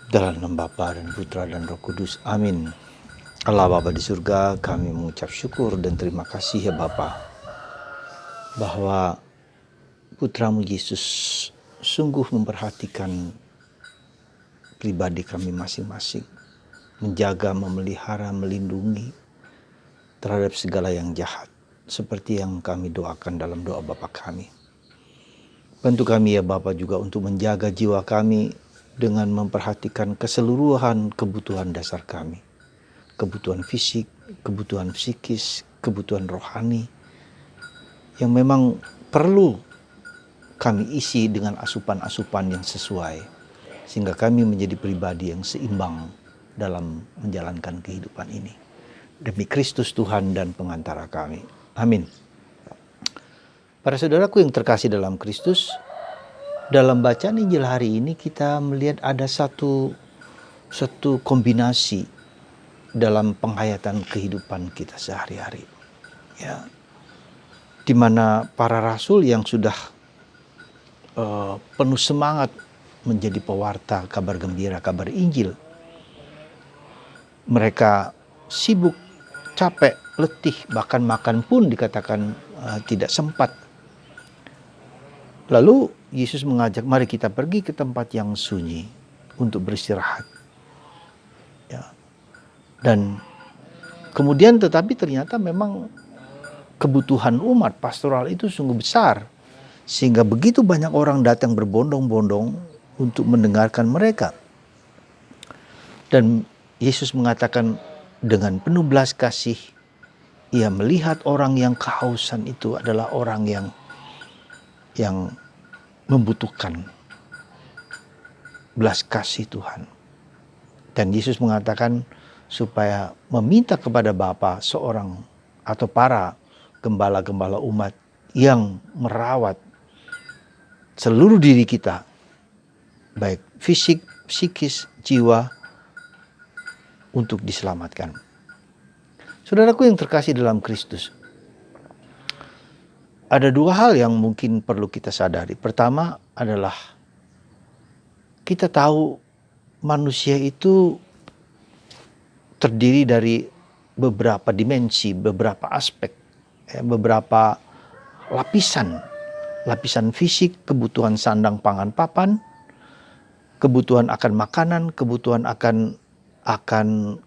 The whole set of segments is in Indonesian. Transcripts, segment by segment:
Dalam nama Bapa dan Putra dan Roh Kudus. Amin. Allah Bapa di surga, kami mengucap syukur dan terima kasih ya Bapa, bahwa Putramu Yesus sungguh memperhatikan pribadi kami masing-masing, menjaga, memelihara, melindungi terhadap segala yang jahat, seperti yang kami doakan dalam doa Bapa kami. Bantu kami ya Bapa juga untuk menjaga jiwa kami dengan memperhatikan keseluruhan kebutuhan dasar kami. Kebutuhan fisik, kebutuhan psikis, kebutuhan rohani yang memang perlu kami isi dengan asupan-asupan yang sesuai, sehingga kami menjadi pribadi yang seimbang dalam menjalankan kehidupan ini. Demi Kristus Tuhan dan pengantara kami. Amin. Para saudaraku yang terkasih dalam Kristus, dalam bacaan Injil hari ini kita melihat ada satu kombinasi dalam penghayatan kehidupan kita sehari-hari. Ya, di mana para rasul yang sudah penuh semangat menjadi pewarta kabar gembira, kabar Injil, mereka sibuk, capek, letih, bahkan makan pun dikatakan tidak sempat. Lalu Yesus mengajak, mari kita pergi ke tempat yang sunyi untuk beristirahat. Ya. Dan kemudian tetapi ternyata memang kebutuhan umat pastoral itu sungguh besar, sehingga begitu banyak orang datang berbondong-bondong untuk mendengarkan mereka. Dan Yesus mengatakan dengan penuh belas kasih, ia melihat orang yang kehausan itu adalah orang yang membutuhkan belas kasih Tuhan. Dan Yesus mengatakan supaya meminta kepada Bapa seorang atau para gembala-gembala umat yang merawat seluruh diri kita, baik fisik, psikis, jiwa, untuk diselamatkan. Saudaraku yang terkasih dalam Kristus, ada dua hal yang mungkin perlu kita sadari. Pertama adalah kita tahu manusia itu terdiri dari beberapa dimensi, beberapa aspek, beberapa lapisan. Lapisan fisik, kebutuhan sandang pangan papan, kebutuhan akan makanan, kebutuhan akan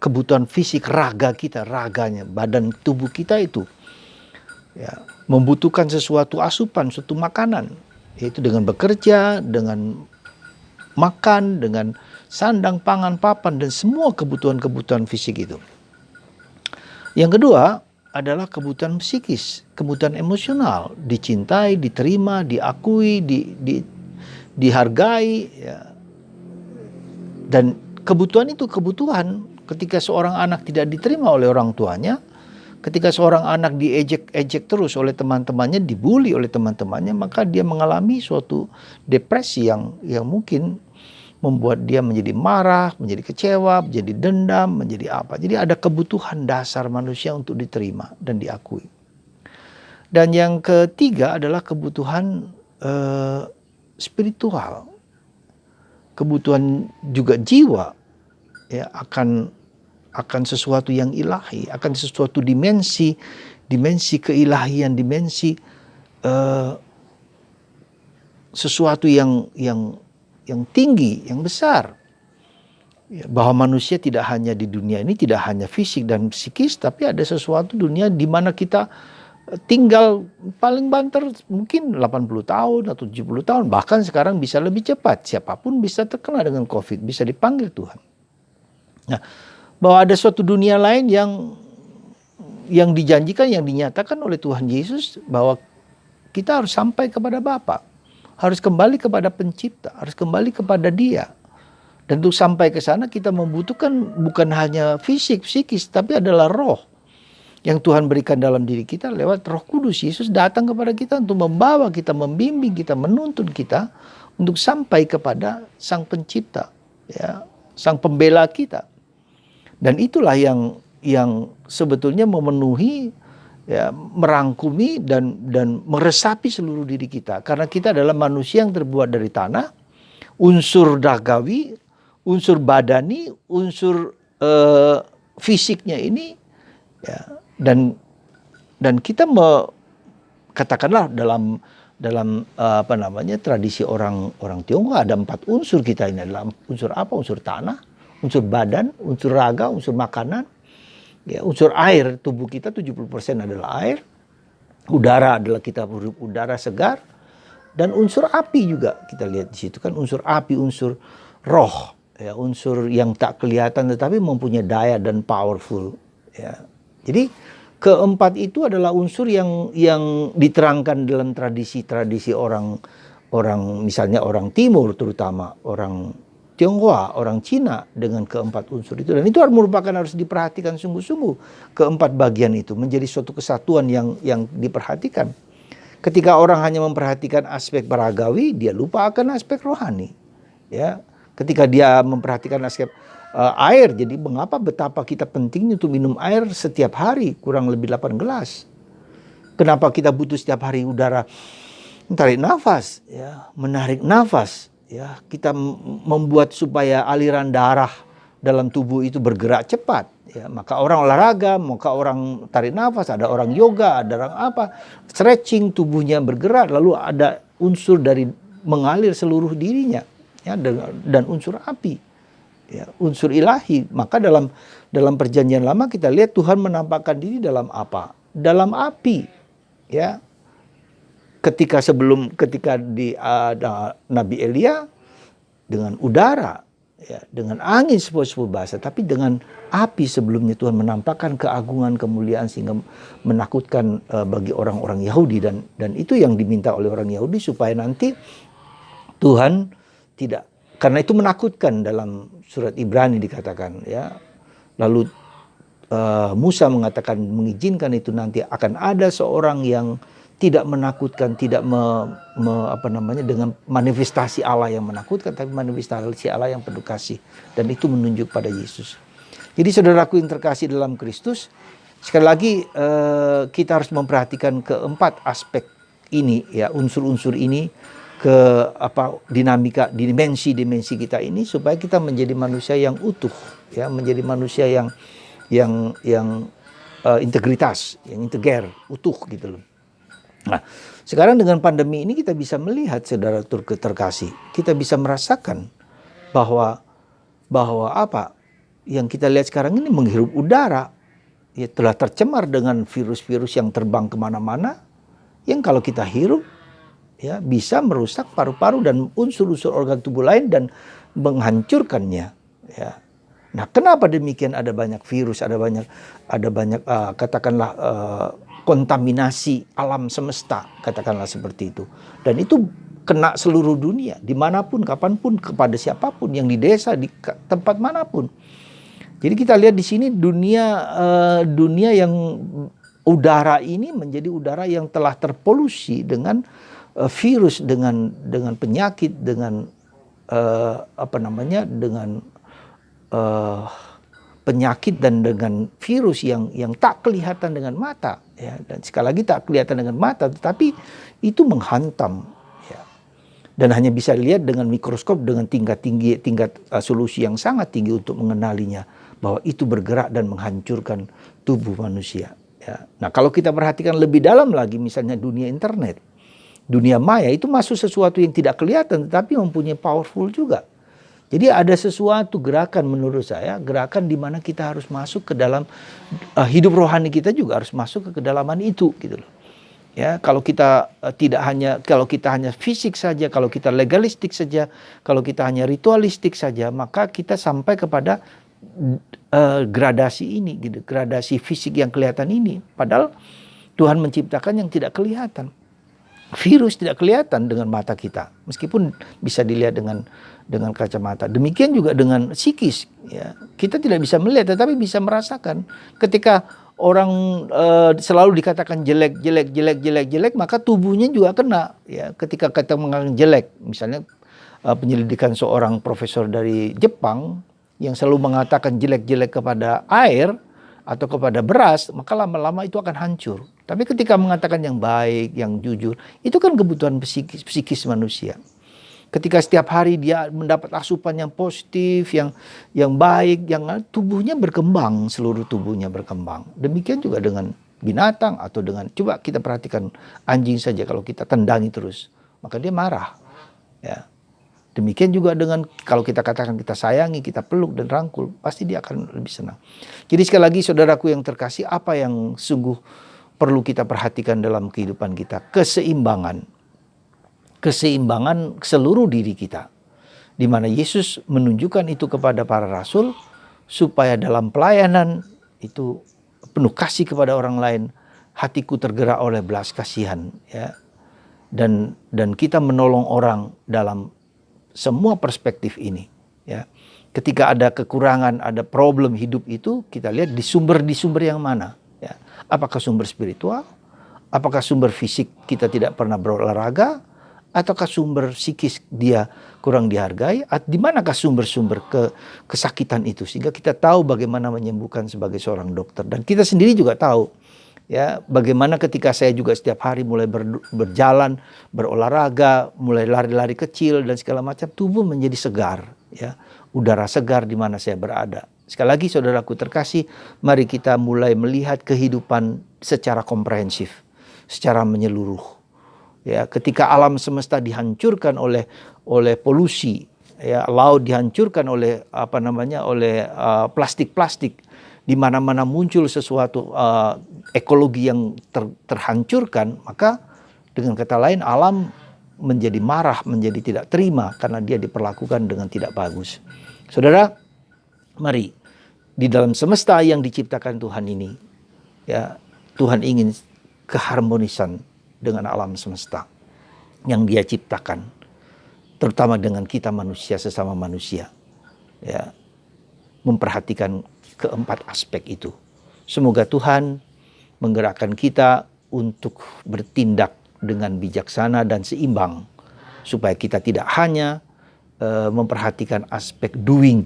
kebutuhan fisik raga kita, raganya, badan tubuh kita itu ya, membutuhkan sesuatu asupan, suatu makanan, yaitu dengan bekerja, dengan makan, dengan sandang pangan papan, dan semua kebutuhan-kebutuhan fisik itu. Yang kedua adalah kebutuhan psikis, kebutuhan emosional, dicintai, diterima, diakui, dihargai, ya. Dan kebutuhan itu kebutuhan ketika seorang anak tidak diterima oleh orang tuanya, ketika seorang anak diejek-ejek terus oleh teman-temannya, dibully oleh teman-temannya, maka dia mengalami suatu depresi yang mungkin membuat dia menjadi marah, menjadi kecewa, menjadi dendam, menjadi apa. Jadi ada kebutuhan dasar manusia untuk diterima dan diakui. Dan yang ketiga adalah kebutuhan spiritual. Kebutuhan juga jiwa, ya, akan sesuatu yang ilahi, akan sesuatu dimensi keilahian, dimensi sesuatu yang tinggi, yang besar. Ya, bahwa manusia tidak hanya di dunia ini, tidak hanya fisik dan psikis, tapi ada sesuatu dunia di mana kita tinggal paling banter mungkin 80 tahun atau 70 tahun, bahkan sekarang bisa lebih cepat. Siapapun bisa terkena dengan COVID, bisa dipanggil Tuhan. Nah, bahwa ada suatu dunia lain yang dijanjikan, yang dinyatakan oleh Tuhan Yesus, bahwa kita harus sampai kepada Bapa, harus kembali kepada Pencipta, harus kembali kepada Dia. Dan untuk sampai ke sana kita membutuhkan bukan hanya fisik, psikis, tapi adalah roh yang Tuhan berikan dalam diri kita lewat Roh Kudus. Yesus datang kepada kita untuk membawa kita, membimbing kita, menuntun kita untuk sampai kepada Sang Pencipta, ya, Sang Pembela kita. Dan itulah yang sebetulnya memenuhi, ya, merangkumi dan meresapi seluruh diri kita. Karena kita adalah manusia yang terbuat dari tanah, unsur dagawi, unsur badani, unsur fisiknya ini, ya, dan kita katakanlah dalam tradisi orang Tionghoa ada 4 unsur kita ini. Adalah unsur apa? Unsur tanah, unsur badan, unsur raga, unsur makanan, ya, unsur air. Tubuh kita 70% adalah air. Udara adalah kita udara segar, dan unsur api juga kita lihat di situ kan, unsur api, unsur roh, ya, unsur yang tak kelihatan tetapi mempunyai daya dan powerful, ya. Jadi keempat itu adalah unsur yang diterangkan dalam tradisi orang misalnya orang Timur, terutama orang Tionghoa, orang Cina, dengan keempat unsur itu. Dan itu harus diperhatikan sungguh-sungguh. Keempat bagian itu menjadi suatu kesatuan yang diperhatikan. Ketika orang hanya memperhatikan aspek baragawi, dia lupa akan aspek rohani. Ya, ketika dia memperhatikan aspek air, jadi betapa kita pentingnya untuk minum air setiap hari, kurang lebih 8 gelas. Kenapa kita butuh setiap hari udara, tarik nafas, ya, menarik nafas. Ya, kita membuat supaya aliran darah dalam tubuh itu bergerak cepat. Ya, maka orang olahraga, maka orang tarik nafas, ada orang yoga, ada orang stretching, tubuhnya bergerak, lalu ada unsur dari mengalir seluruh dirinya, ya, dan unsur api, ya, unsur ilahi. Maka dalam perjanjian lama kita lihat Tuhan menampakkan diri dalam apa? Dalam api, ya. Ketika di Nabi Elia dengan udara, ya, dengan angin sepuluh bahasa, tapi dengan api sebelumnya Tuhan menampakkan keagungan, kemuliaan sehingga menakutkan bagi orang-orang Yahudi, dan itu yang diminta oleh orang Yahudi supaya nanti Tuhan tidak, karena itu menakutkan. Dalam surat Ibrani dikatakan, ya, lalu Musa mengatakan mengizinkan itu nanti akan ada seorang yang tidak menakutkan, tidak dengan manifestasi Allah yang menakutkan, tapi manifestasi Allah yang penuh kasih, dan itu menunjuk pada Yesus. Jadi saudaraku yang terkasih dalam Kristus, sekali lagi kita harus memperhatikan keempat aspek ini, ya, unsur-unsur ini, dinamika, dimensi kita ini, supaya kita menjadi manusia yang utuh, ya, menjadi manusia yang integritas, yang integer, utuh gitu loh. Nah, sekarang dengan pandemi ini kita bisa melihat, saudara terkasih, kita bisa merasakan bahwa apa yang kita lihat sekarang ini, menghirup udara, ya, telah tercemar dengan virus-virus yang terbang kemana-mana, yang kalau kita hirup, ya, bisa merusak paru-paru dan unsur-unsur organ tubuh lain dan menghancurkannya, ya. Nah, kenapa demikian? Ada banyak virus, ada banyak katakanlah kontaminasi alam semesta, katakanlah seperti itu. Dan itu kena seluruh dunia, dimanapun, kapanpun, kepada siapapun, yang di desa, di tempat manapun. Jadi kita lihat di sini dunia yang udara ini menjadi udara yang telah terpolusi dengan virus, dengan penyakit, dengan dengan penyakit dan dengan virus yang tak kelihatan dengan mata, ya. Dan sekali lagi tak kelihatan dengan mata, tetapi itu menghantam, ya. Dan hanya bisa dilihat dengan mikroskop, dengan tingkat solusi yang sangat tinggi untuk mengenalinya, bahwa itu bergerak dan menghancurkan tubuh manusia, ya. Nah, kalau kita perhatikan lebih dalam lagi, misalnya dunia internet, dunia maya, itu masuk sesuatu yang tidak kelihatan tetapi mempunyai powerful juga. Jadi ada sesuatu gerakan, menurut saya, gerakan di mana kita harus masuk ke dalam hidup rohani kita, juga harus masuk ke kedalaman itu, gitu loh. Ya, kalau kita kalau kita hanya fisik saja, kalau kita legalistik saja, kalau kita hanya ritualistik saja, maka kita sampai kepada gradasi ini, gitu, gradasi fisik yang kelihatan ini. Padahal Tuhan menciptakan yang tidak kelihatan. Virus tidak kelihatan dengan mata kita, meskipun bisa dilihat dengan kacamata. Demikian juga dengan psikis, ya. Kita tidak bisa melihat, tetapi bisa merasakan. Ketika orang selalu dikatakan jelek, maka tubuhnya juga kena, ya. Ketika kata mengatakan jelek, misalnya penyelidikan seorang profesor dari Jepang yang selalu mengatakan jelek kepada air atau kepada beras, maka lama-lama itu akan hancur. Tapi ketika mengatakan yang baik, yang jujur, itu kan kebutuhan psikis manusia. Ketika setiap hari dia mendapat asupan yang positif, yang baik, yang tubuhnya berkembang, seluruh tubuhnya berkembang. Demikian juga dengan binatang atau dengan, coba kita perhatikan anjing saja, kalau kita tendangi terus, maka dia marah. Ya. Demikian juga dengan kalau kita katakan kita sayangi, kita peluk dan rangkul, pasti dia akan lebih senang. Jadi sekali lagi saudaraku yang terkasih, apa yang sungguh perlu kita perhatikan dalam kehidupan kita? Keseimbangan seluruh diri kita. Di mana Yesus menunjukkan itu kepada para rasul supaya dalam pelayanan itu penuh kasih kepada orang lain, hatiku tergerak oleh belas kasihan, ya. Dan kita menolong orang dalam semua perspektif ini, ya. Ketika ada kekurangan, ada problem hidup itu, kita lihat di sumber yang mana, ya. Apakah sumber spiritual? Apakah sumber fisik kita tidak pernah berolahraga? Ataukah sumber psikis dia kurang dihargai? Di manakah sumber-sumber kesakitan itu? Sehingga kita tahu bagaimana menyembuhkan sebagai seorang dokter. Dan kita sendiri juga tahu, ya, bagaimana ketika saya juga setiap hari mulai berjalan, berolahraga, mulai lari-lari kecil dan segala macam, tubuh menjadi segar, ya. Udara segar di mana saya berada. Sekali lagi saudaraku terkasih, mari kita mulai melihat kehidupan secara komprehensif, secara menyeluruh. Ya, ketika alam semesta dihancurkan oleh polusi, ya, laut dihancurkan oleh plastik-plastik, di mana-mana muncul sesuatu ekologi yang terhancurkan, maka dengan kata lain alam menjadi marah, menjadi tidak terima karena dia diperlakukan dengan tidak bagus. Saudara, mari di dalam semesta yang diciptakan Tuhan ini, ya, Tuhan ingin keharmonisan dengan alam semesta yang dia ciptakan, terutama dengan kita manusia sesama manusia, ya, memperhatikan keempat aspek itu. Semoga Tuhan menggerakkan kita untuk bertindak dengan bijaksana dan seimbang, supaya kita tidak hanya memperhatikan aspek doing,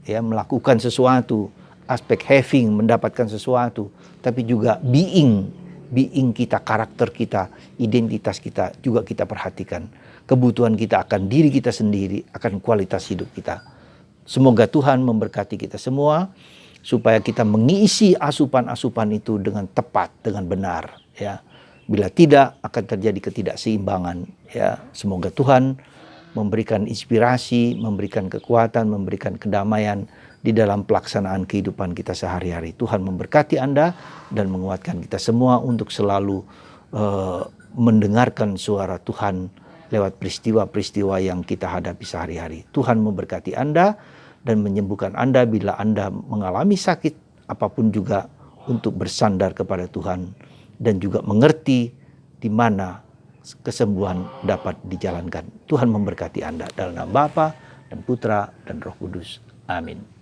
ya, melakukan sesuatu, aspek having, mendapatkan sesuatu, tapi juga being kita, karakter kita, identitas kita juga kita perhatikan. Kebutuhan kita akan diri kita sendiri, akan kualitas hidup kita. Semoga Tuhan memberkati kita semua supaya kita mengisi asupan-asupan itu dengan tepat, dengan benar, ya. Bila tidak, akan terjadi ketidakseimbangan, ya. Semoga Tuhan memberikan inspirasi, memberikan kekuatan, memberikan kedamaian di dalam pelaksanaan kehidupan kita sehari-hari. Tuhan memberkati Anda dan menguatkan kita semua untuk selalu mendengarkan suara Tuhan lewat peristiwa-peristiwa yang kita hadapi sehari-hari. Tuhan memberkati Anda dan menyembuhkan Anda bila Anda mengalami sakit apapun juga, untuk bersandar kepada Tuhan dan juga mengerti di mana kesembuhan dapat dijalankan. Tuhan memberkati Anda dalam nama Bapa dan Putra dan Roh Kudus. Amin.